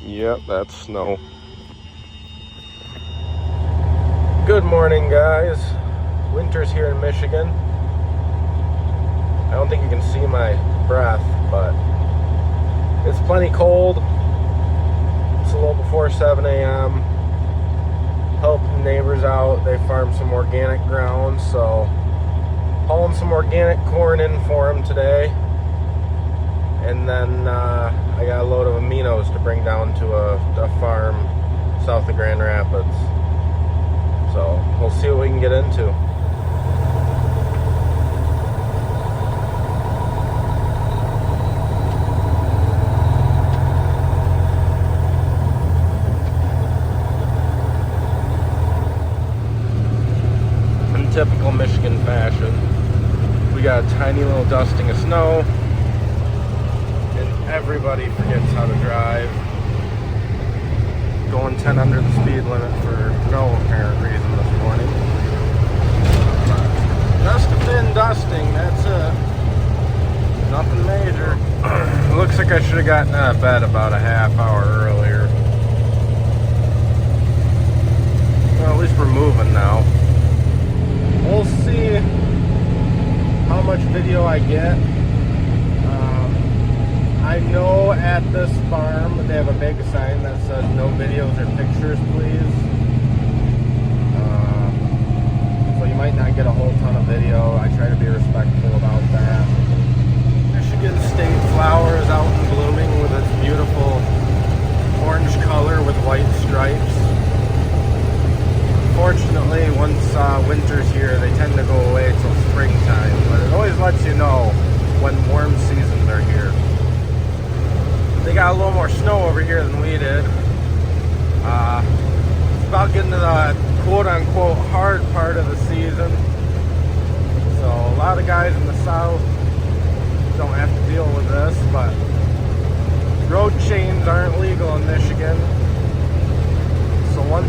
Yep, that's snow. Good morning, guys. Winter's here in Michigan. I don't think you can see my breath, but it's plenty cold. It's a little before 7 a.m. Helping neighbors out. They farm some organic ground, so hauling some organic corn in for them today. And then I got a load of aminos to bring down to a farm south of Grand Rapids. So we'll see what we can get into. In typical Michigan fashion, we got a tiny little dusting of snow. Everybody forgets how to drive. Going 10 under the speed limit for no apparent reason this morning. Just a thin dusting, that's it. Nothing major. Looks like I should have gotten out of bed about a half hour earlier. Well, at least we're moving now. We'll see how much video I get. I know at this farm they have a big sign that says no videos or pictures, please. So you might not get a whole ton of video. I try to be respectful about that. Michigan State flower is out and blooming with its beautiful orange color with white stripes. Fortunately, once winter's here, they tend to go away till springtime, but it always lets you know when warm seasons are here. They got a little more snow over here than we did. It's about getting to the quote-unquote hard part of the season. So a lot of guys in the south don't have to deal with this, but road chains aren't legal in Michigan. So once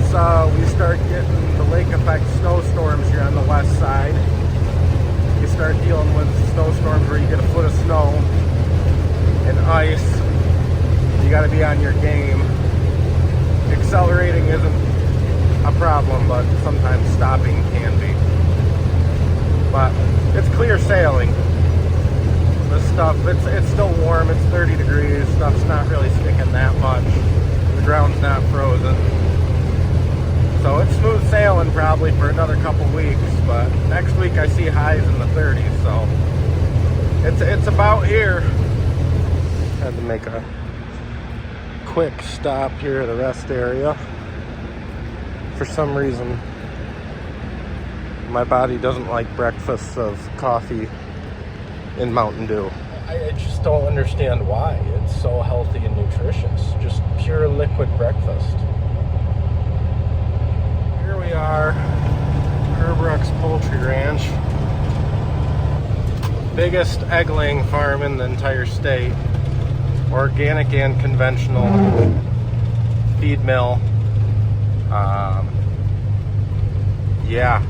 we start getting the lake effect snowstorms here on the west side, you start dealing with snowstorms where you get a foot of snow and ice. You got to be on your game. Accelerating isn't a problem, but sometimes stopping can be. But it's clear sailing. This stuff, it's still warm. It's 30 degrees. Stuff's not really sticking that much. The ground's not frozen. So it's smooth sailing probably for another couple weeks. But next week I see highs in the 30s. So it's about here. Had to make a quick stop here at the rest area. For some reason my body doesn't like breakfasts of coffee and Mountain Dew. I just don't understand why. It's so healthy and nutritious. Just pure liquid breakfast. Here we are, Herbrooks Poultry Ranch. Biggest egg-laying farm in the entire state. Organic and conventional feed mill. Yeah,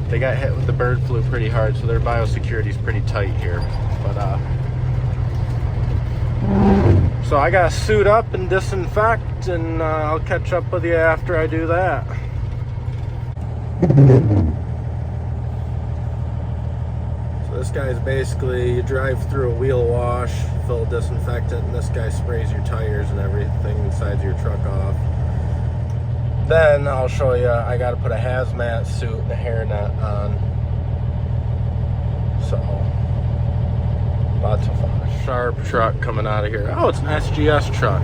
they got hit with the bird flu pretty hard, so their biosecurity is pretty tight here. But so I gotta suit up and disinfect, and I'll catch up with you after I do that. This guy's basically, you drive through a wheel wash, fill disinfectant, and this guy sprays your tires and everything inside your truck off. Then I'll show you, I got to put a hazmat suit and a hairnet on. So, lots of fun. A sharp truck coming out of here. Oh, it's an SGS truck.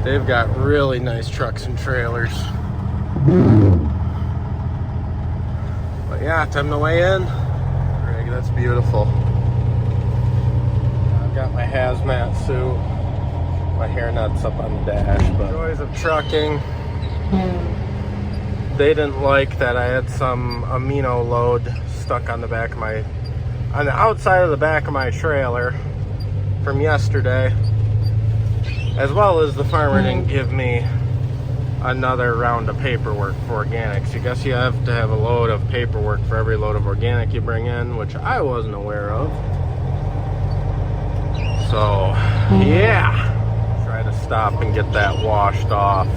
They've got really nice trucks and trailers. But yeah, time to weigh in. That's beautiful. I've got my hazmat suit. My hairnet's up on the dash. But joys of trucking. They didn't like that I had some amino load stuck on the back of my, on the outside of the back of my trailer from yesterday. As well as the farmer didn't give me another round of paperwork for organics. I guess you have to have a load of paperwork for every load of organic you bring in, which I wasn't aware of. So, yeah. Try to stop and get that washed off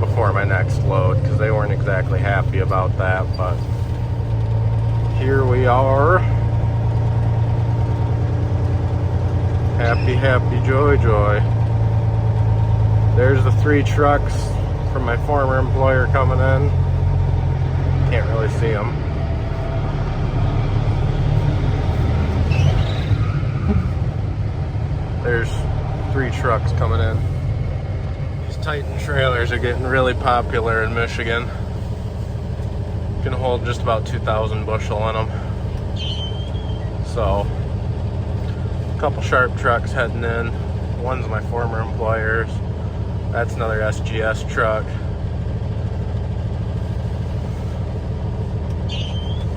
before my next load, because they weren't exactly happy about that. But here we are. Happy, happy, joy, joy. There's the 3 trucks from my former employer coming in. Can't really see them. There's 3 trucks coming in. These Titan trailers are getting really popular in Michigan. Can hold just about 2,000 bushel in them. So, a couple sharp trucks heading in. One's my former employer's. That's another SGS truck.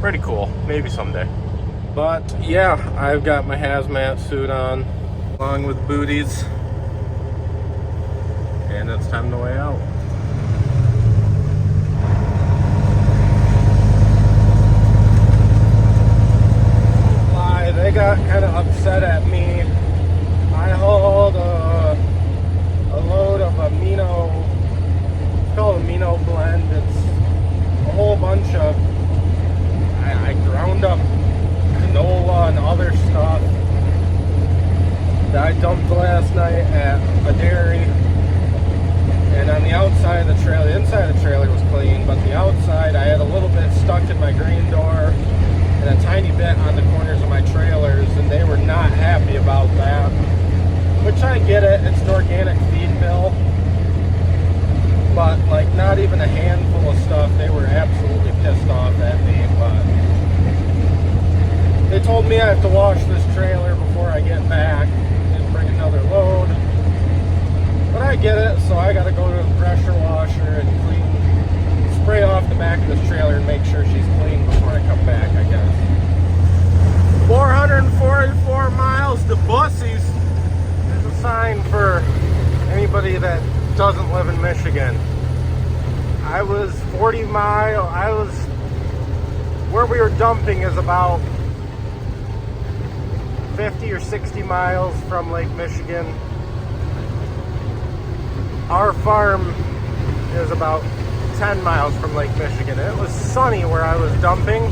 Pretty cool. Maybe someday. But yeah, I've got my hazmat suit on, along with booties. And it's time to weigh out. They got kind of upset at me. I hauled a load of amino, it's called amino blend. It's a whole bunch of, I ground up canola and other stuff that I dumped last night at a dairy. And on the outside of the trailer, the inside of the trailer was clean, but the outside I had a little bit stuck in my grain door and a tiny bit on the corners of my trailers, and they were not happy about that. Which I get it, it's an organic feed mill, but like not even a handful of stuff, they were absolutely pissed off at me. But they told me I have to wash this trailer before I get back and bring another load. But I get it, so I gotta go to the pressure washer and spray off the back of this trailer and make sure she's clean before I come back, I guess. 444 miles to Bussey's. There's a sign for anybody that doesn't live in Michigan. I was 40 miles, where we were dumping is about 50 or 60 miles from Lake Michigan. Our farm is about 10 miles from Lake Michigan. It was sunny where I was dumping.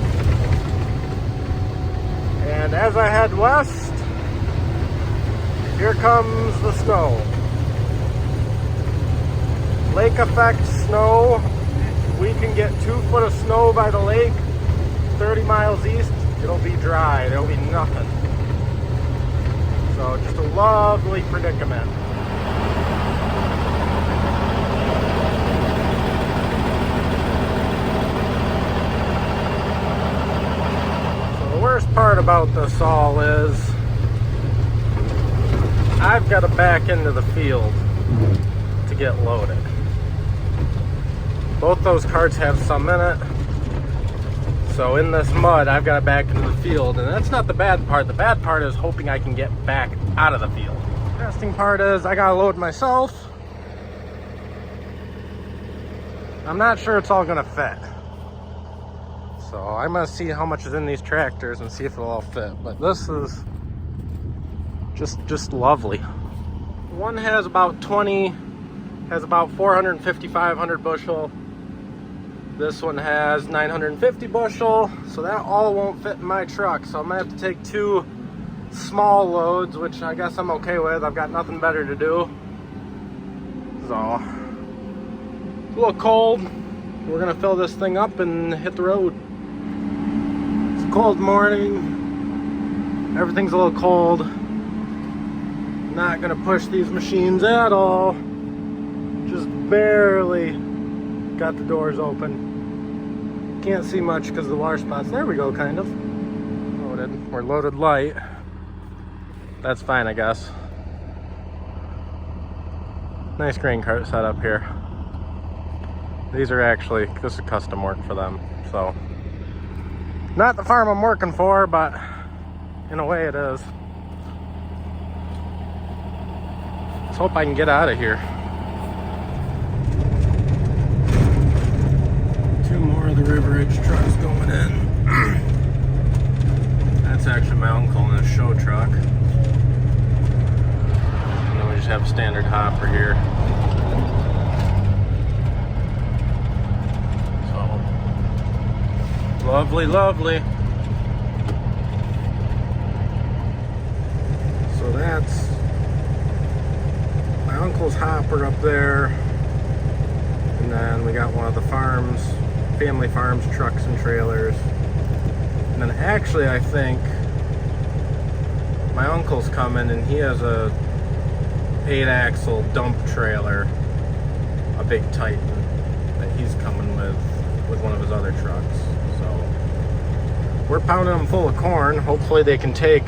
And as I head west, here comes the snow. Lake effect snow. We can get 2 foot of snow by the lake. 30 miles east, it'll be dry. There'll be nothing. So just a lovely predicament. The worst part about this all is I've got to back into the field to get loaded. Both those carts have some in it, so in this mud I've got to back into the field, and that's not the bad part. The bad part is hoping I can get back out of the field. The interesting part is I gotta load myself. I'm not sure it's all gonna fit. So I'm gonna see how much is in these tractors and see if it'll all fit. But this is just lovely. One has about 450, 500 bushel. This one has 950 bushel. So that all won't fit in my truck. So I'm gonna have to take 2 small loads, which I guess I'm okay with. I've got nothing better to do. So it's a little cold. We're gonna fill this thing up and hit the road. It's a cold morning. Everything's a little cold. Not gonna push these machines at all. Just barely got the doors open. Can't see much because of the water spots. There we go, kind of. Loaded. We're loaded light. That's fine, I guess. Nice grain cart setup here. These are actually, this is custom work for them. So, not the farm I'm working for, but in a way it is. Let's hope I can get out of here. 2 more of the River Ridge trucks going in. That's actually my uncle in his show truck. And then we just have standard hopper here. So, lovely, lovely. So that's my uncle's hopper up there. And then we got one of the farms, family farms, trucks and trailers. And then actually I think my uncle's coming and he has a 8-axle dump trailer, a big Titan that he's coming with one of his other trucks. So we're pounding them full of corn. Hopefully they can take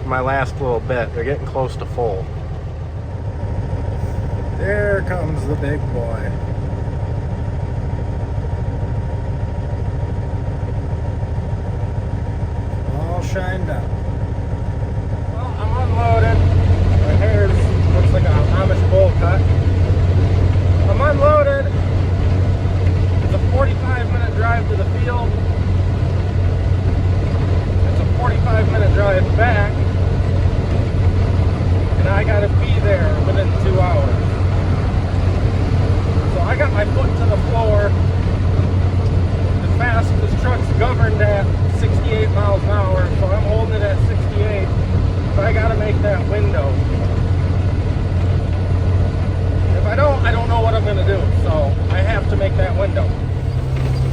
my last little bit. They're getting close to full. There comes the big boy. All shined up. Well, I'm unloaded. My hair looks like an Amish bowl cut. I'm unloaded. It's a 45-minute drive to the field. It's a 45-minute drive back. And I gotta be there within 2 hours. So I got my foot to the floor. As fast as this truck's governed at 68 miles an hour, so I'm holding it at 68. So I gotta make that window. If I don't know what I'm gonna do. So I have to make that window.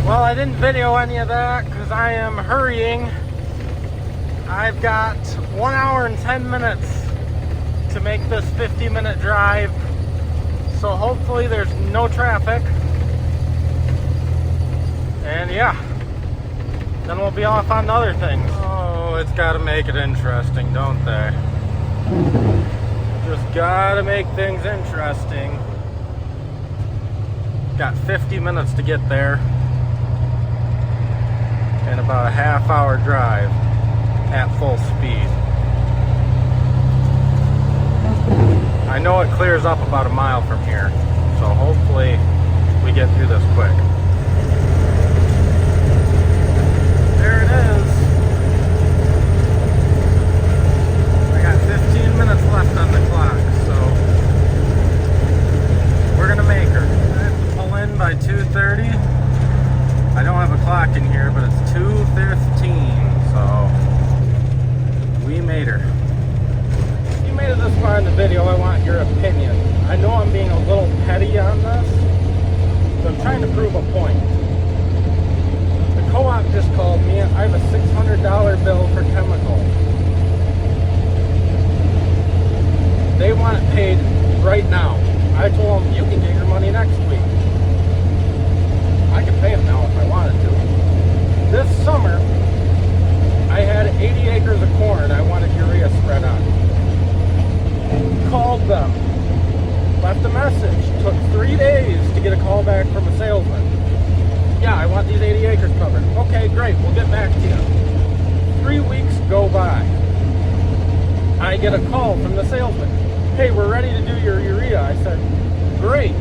Well, I didn't video any of that because I am hurrying. I've got 1 hour and 10 minutes to make this 50-minute drive. So hopefully there's no traffic. And yeah, then we'll be off on other things. Oh, it's gotta make it interesting, don't they? Just gotta make things interesting. Got 50 minutes to get there. And about a half-hour drive at full speed. I know it clears up about a mile from here, so hopefully we get through this quick. There it is. I got 15 minutes left on the clock, so we're gonna make her. I have to pull in by 2:30. I don't have a clock in here, but it's 2:15, so we made her. If you made it this far in the video, I want your opinion. I know I'm being a little petty on this, but I'm trying to prove a point. The co-op just called me. I have a $600 bill for chemical. They want it paid right now. I told them, you can get your money next week. I can pay them now if I wanted to. This summer, I had 80 acres of corn I wanted urea spread on. Called them, left a message, took 3 days to get a call back from a salesman. Yeah, I want these 80 acres covered. Okay, great, we'll get back to you. 3 weeks go by. I get a call from the salesman. Hey, we're ready to do your urea. I said, great.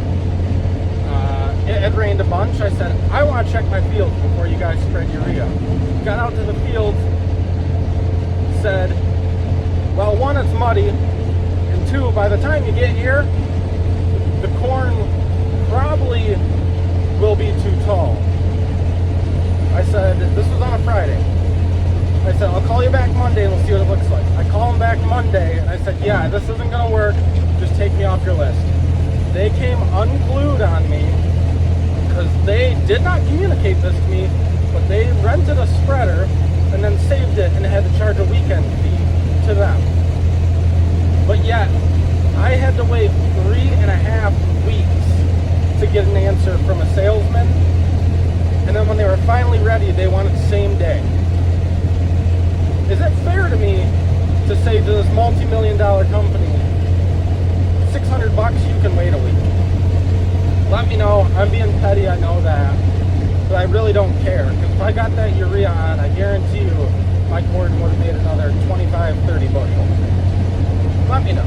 It had rained a bunch. I said, I want to check my fields before you guys spread urea. Got out to the fields, said, well, one, it's muddy, and two, by the time you get here, the corn probably will be too tall. I said, this was on a Friday. I said, I'll call you back Monday and we'll see what it looks like. I call them back Monday and I said, yeah, this isn't going to work. Just take me off your list. They came unglued on me because they did not communicate this to me, but they rented a spreader and then saved it and had to charge a weekend fee to them. But yet, I had to wait 3.5 weeks to get an answer from a salesman. And then when they were finally ready, they wanted the same day. Is it fair to me to say to this multi-million-dollar company, $600, you can wait a week? Let me know. I'm being petty, I know that. But I really don't care. Because if I got that urea on, I guarantee you my corn would have made another 25, 30 bushels. Let me know.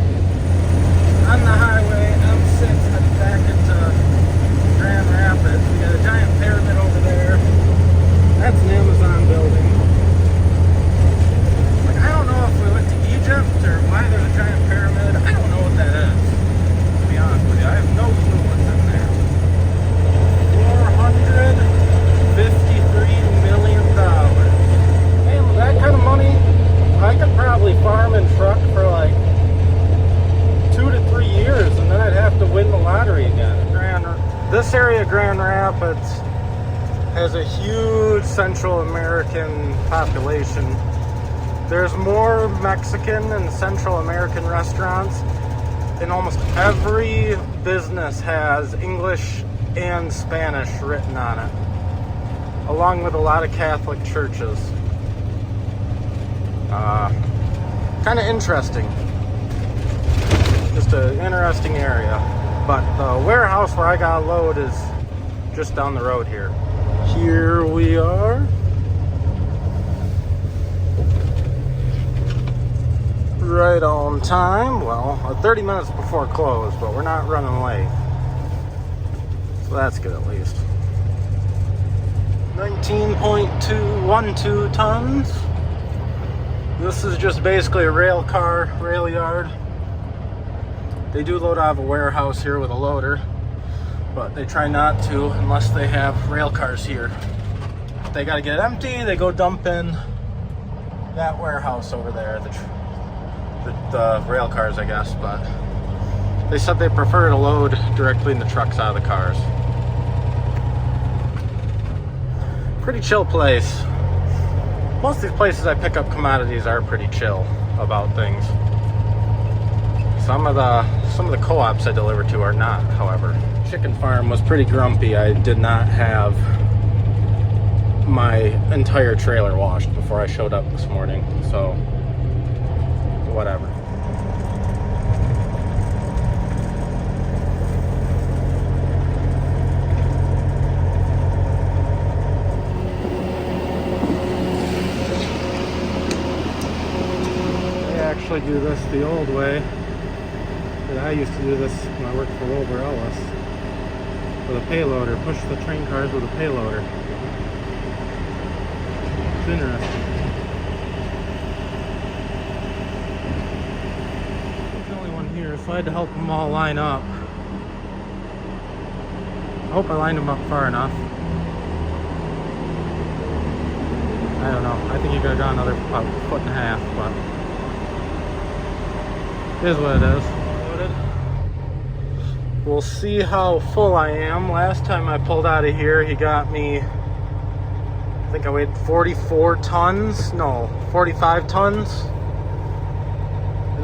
On the highway, M6 heading back into Grand Rapids. We got a giant pyramid over there. That's an Amazon building. Like, I don't know if we went to Egypt or why there's this area of Grand Rapids has a huge Central American population. There's more Mexican and Central American restaurants, and almost every business has English and Spanish written on it, along with a lot of Catholic churches. Kind of interesting. Just an interesting area. But the warehouse where I got a load is just down the road here. Here we are. Right on time. Well, 30 minutes before close, but we're not running late. So that's good at least. 19.212 tons. This is just basically a rail yard. They do load out of a warehouse here with a loader, but they try not to unless they have rail cars here. If they gotta get empty, they go dump in that warehouse over there. The rail cars, I guess, but they said they prefer to load directly in the trucks out of the cars. Pretty chill place. Most of these places I pick up commodities are pretty chill about things. Some of the co-ops I deliver to are not, however. Chicken farm was pretty grumpy. I did not have my entire trailer washed before I showed up this morning, so whatever. They actually do this the old way. But I used to do this when I worked for Wilbur Ellis with a payloader. Push the train cars with a payloader. It's interesting. There's only one here, so I had to help them all line up. I hope I lined them up far enough. I don't know. I think you could have gone another foot and a half, but it is what it is. We'll see how full I am. Last time I pulled out of here, he got me, I think I weighed 45 tons. And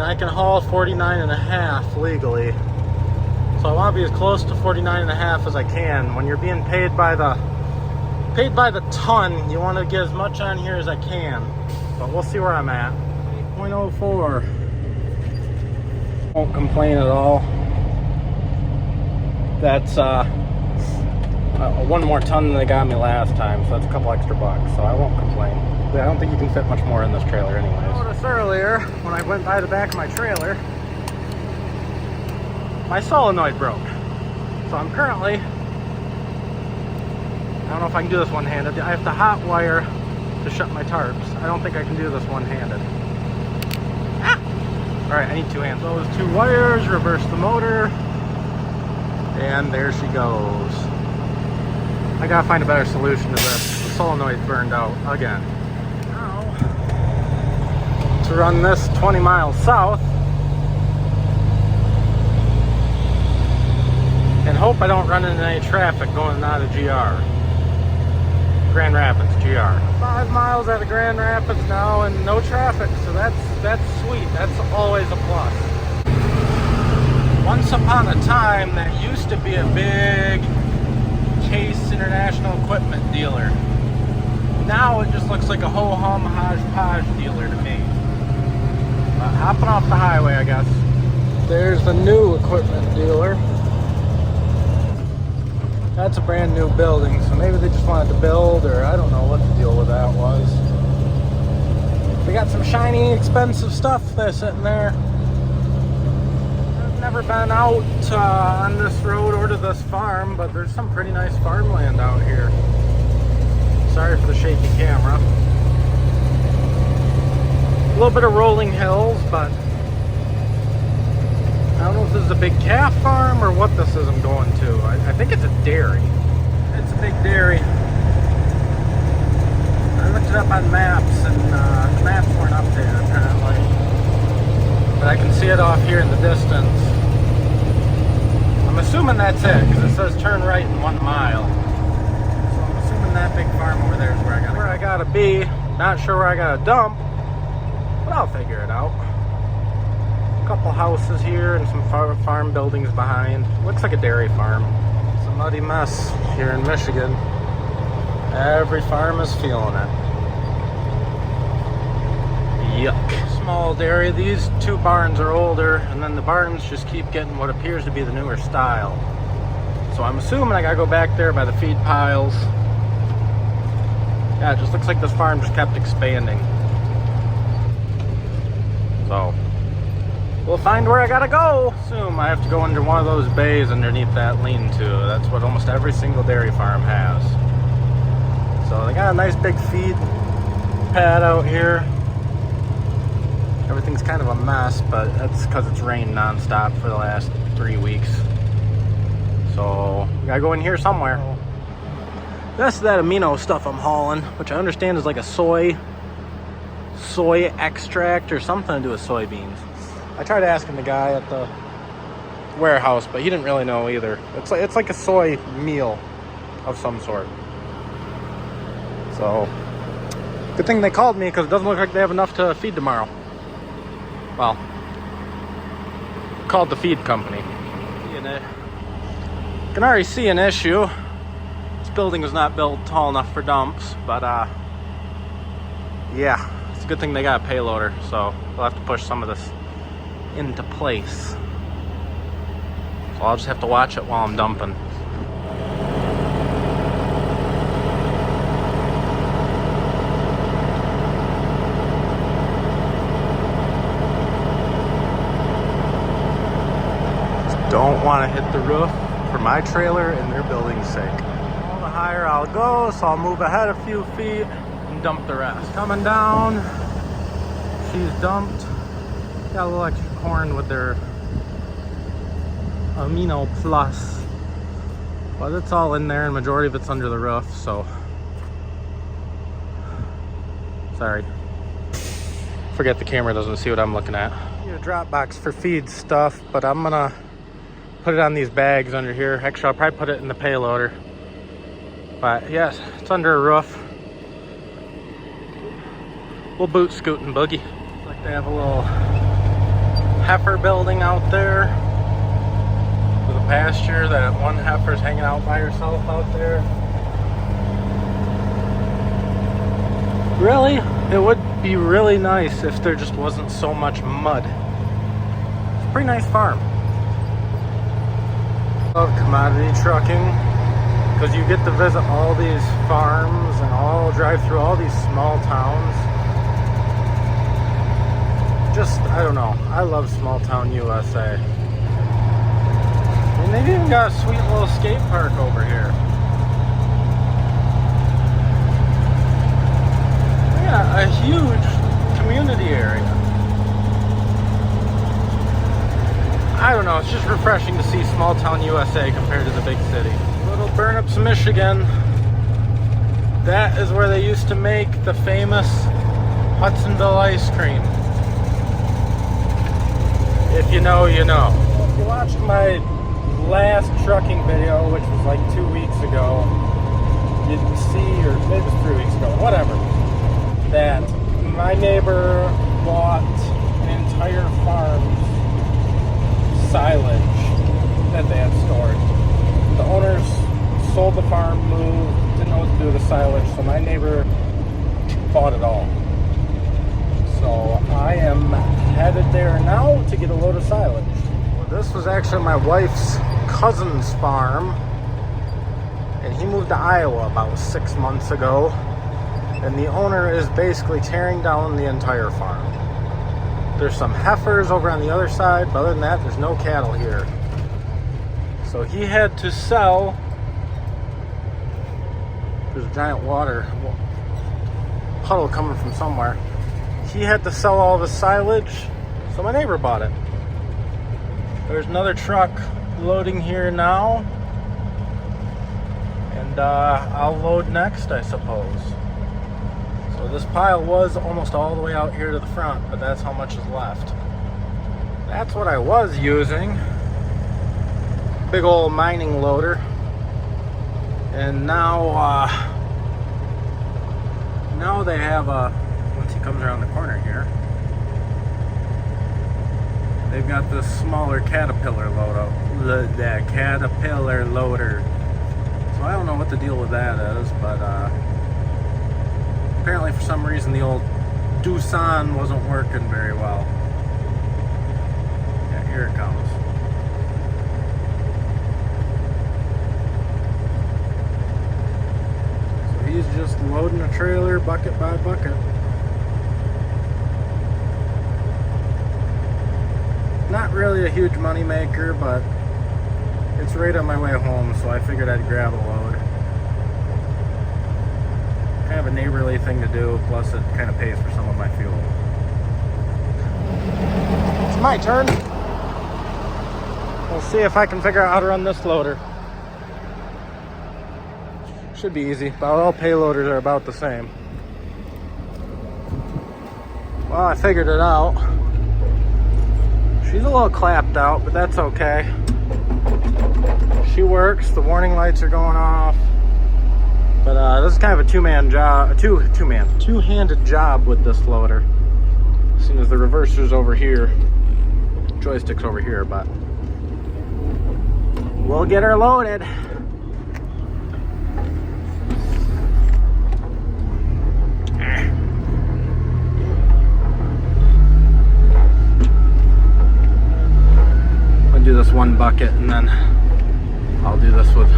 I can haul 49 and a half legally. So I want to be as close to 49 and a half as I can. When you're being paid by the ton, you want to get as much on here as I can. But we'll see where I'm at. 8.04. Won't complain at all. That's one more ton than they got me last time, so that's a couple extra bucks, so I won't complain. But I don't think you can fit much more in this trailer anyways. I noticed earlier, when I went by the back of my trailer, my solenoid broke. So I'm currently, I don't know if I can do this one-handed. I have to hot wire to shut my tarps. I don't think I can do this one-handed. Alright, I need two hands. Those two wires, reverse the motor. And there she goes. I gotta find a better solution to this. The solenoid's burned out again. Now, to run this 20 miles south and hope I don't run into any traffic going out of GR. Grand Rapids, GR. 5 miles out of Grand Rapids now and no traffic, so that's sweet. That's always a plus. Once upon a time, there used to be a big Case International Equipment dealer. Now it just looks like a ho-hum hodgepodge dealer to me. Hopping off the highway, I guess. There's the new equipment dealer. That's a brand new building, so maybe they just wanted to build, or I don't know what the deal with that was. They got some shiny, expensive stuff that's sitting there. Never been out on this road or to this farm, but there's some pretty nice farmland out here. Sorry for the shaky camera. A little bit of rolling hills, but I don't know if this is a big calf farm or what this is I'm going to. I think it's a dairy. It's a big dairy. I looked it up on maps, and the maps weren't updated apparently. But I can see it off here in the distance. I'm assuming that's it, because it says turn right in 1 mile. So I'm assuming that big farm over there is where I gotta be. Not sure where I gotta dump, but I'll figure it out. A couple houses here and some farm buildings behind. Looks like a dairy farm. It's a muddy mess here in Michigan. Every farm is feeling it. Yuck. Small dairy. These 2 barns are older, and then the barns just keep getting what appears to be the newer style. So I'm assuming I gotta go back there by the feed piles. Yeah, it just looks like this farm just kept expanding. So we'll find where I gotta go. Assume I have to go under one of those bays underneath that lean-to. That's what almost every single dairy farm has. So they got a nice big feed pad out here. Everything's kind of a mess, but that's because it's rained nonstop for the last 3 weeks. So we gotta go in here somewhere. That's that amino stuff I'm hauling, which I understand is like a soy extract or something to do with soybeans. I tried asking the guy at the warehouse, but he didn't really know either. It's like a soy meal of some sort. So good thing they called me, because it doesn't look like they have enough to feed tomorrow. Well, called the feed company. You can already see an issue. This building was not built tall enough for dumps, but yeah, it's a good thing they got a payloader, so we'll have to push some of this into place. So I'll just have to watch it while I'm dumping. Don't want to hit the roof for my trailer and their building's sake. All the higher I'll go, so I'll move ahead a few feet and dump the rest. Coming down, she's dumped. Got a little extra corn with their Amino Plus, but it's all in there and majority of it's under the roof, so sorry. Forget the camera doesn't see what I'm looking at. Need a drop box for feed stuff, but I'm gonna put it on these bags under here. Actually, I'll probably put it in the payloader. But yes, it's under a roof. We'll boot, scoot, and boogie. Looks like they have a little heifer building out there with a pasture. That one heifer's hanging out by herself out there. Really, it would be really nice if there just wasn't so much mud. It's a pretty nice farm. Love commodity trucking, because you get to visit all these farms and all drive through all these small towns. Just, I don't know, I love small town USA. And they've even got a sweet little skate park over here. Yeah, a huge community area. I don't know, it's just refreshing to see small town USA compared to the big city. Little Burnups, Michigan. That is where they used to make the famous Hudsonville ice cream. If you know, you know. If you watched my last trucking video, which was like 2 weeks ago, you can see, or maybe it was 3 weeks ago, whatever, that my neighbor bought an entire farm's silage that they had stored. The owners sold the farm, moved, didn't know what to do with the silage, so my neighbor bought it all. So I am headed there now to get a load of silage. Well, this was actually my wife's cousin's farm, and he moved to Iowa about 6 months ago, and the owner is basically tearing down the entire farm. There's some heifers over on the other side, but other than that, there's no cattle here. So he had to sell. There's a giant water puddle coming from somewhere. He had to sell all the silage, so my neighbor bought it. There's another truck loading here now, and I'll load next, I suppose. So this pile was almost all the way out here to the front, but that's how much is left. That's what I was using. big old mining loader. And now they have once he comes around the corner here, they've got this smaller Caterpillar loader. The Caterpillar loader. So I don't know what the deal with that is, but apparently for some reason the old Doosan wasn't working very well. Yeah, here it comes. So he's just loading a trailer bucket by bucket. Not really a huge money maker, but it's right on my way home, so I figured I'd grab a load. Kind of a neighborly thing to do, plus it kind of pays for some of my fuel. It's my turn. We'll see if I can figure out how to run this loader. Should be easy, but all payloaders are about the same. Well, I figured it out. She's a little clapped out, but that's okay. She works. The warning lights are going off. But this is kind of a two-handed job with this loader. As soon as the reverser's over here, joystick's over here, but we'll get her loaded. Do this one bucket and then I'll do this with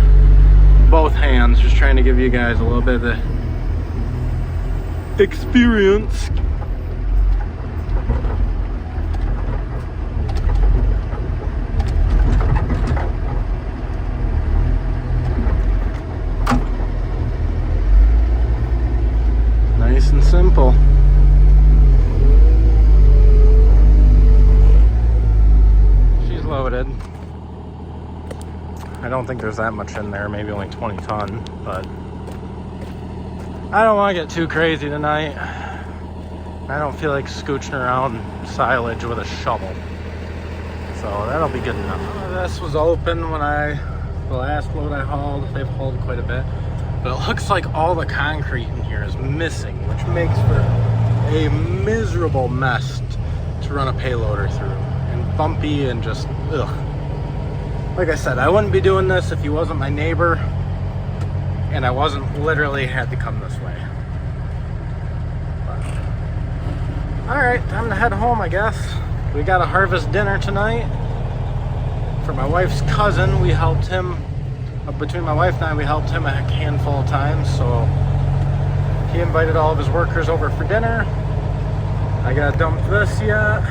both hands, just trying to give you guys a little bit of the experience. Nice and simple. Loaded. I don't think there's that much in there, maybe only 20 ton, but I don't want to get too crazy tonight. I don't feel like scooching around silage with a shovel, so that'll be good enough. This was open when the last load I hauled. They've hauled quite a bit, but it looks like all the concrete in here is missing, which makes for a miserable mess to run a payloader through. Bumpy and just ugh. Like I said, I wouldn't be doing this if he wasn't my neighbor and I wasn't literally had to come this way. All right, time to head home, I guess. We got a harvest dinner tonight for my wife's cousin. We helped him, between my wife and I, we helped him a handful of times. So he invited all of his workers over for dinner. I gotta dump this yet.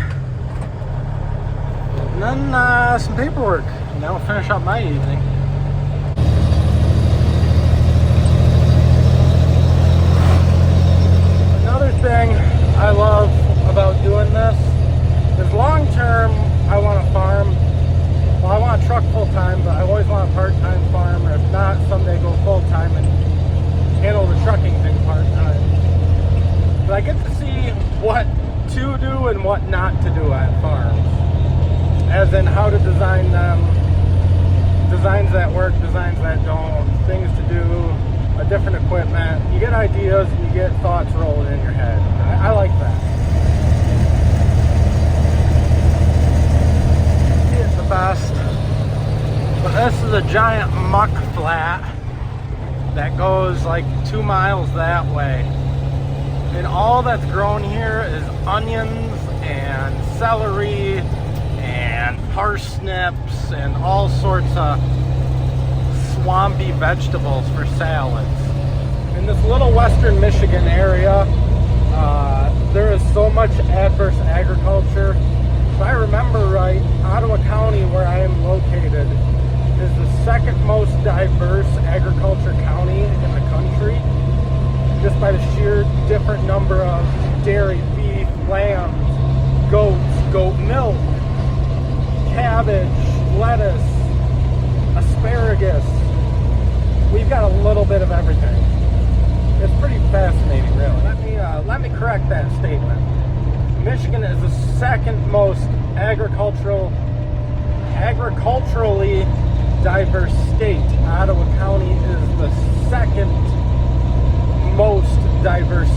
And then some paperwork, and that'll finish up my evening. Another thing I love about doing this is long term I want to farm. Well, I want to truck full time, but I always want a part-time farm, or if not, someday go full time and handle the trucking thing part-time. But I get to see what to do and what not to do at farms. As in how to design them, designs that work, designs that don't, things to do, a different equipment. You get ideas and you get thoughts rolling in your head. I like that. It's the best. But this is a giant muck flat that goes like 2 miles that way. And all that's grown here is onions and celery and parsnips and all sorts of swampy vegetables for salads. In this little western Michigan area, there is so much adverse agriculture. If I remember right, Ottawa County, where I am located, is the second most diverse agriculture county in the country, just by the sheer different number of dairy, beef, lambs, goats, goat milk, cabbage, lettuce, asparagus. We've got a little bit of everything. It's pretty fascinating, really. Let me correct that statement. Michigan is the second most agriculturally diverse state. Ottawa County is the second most diverse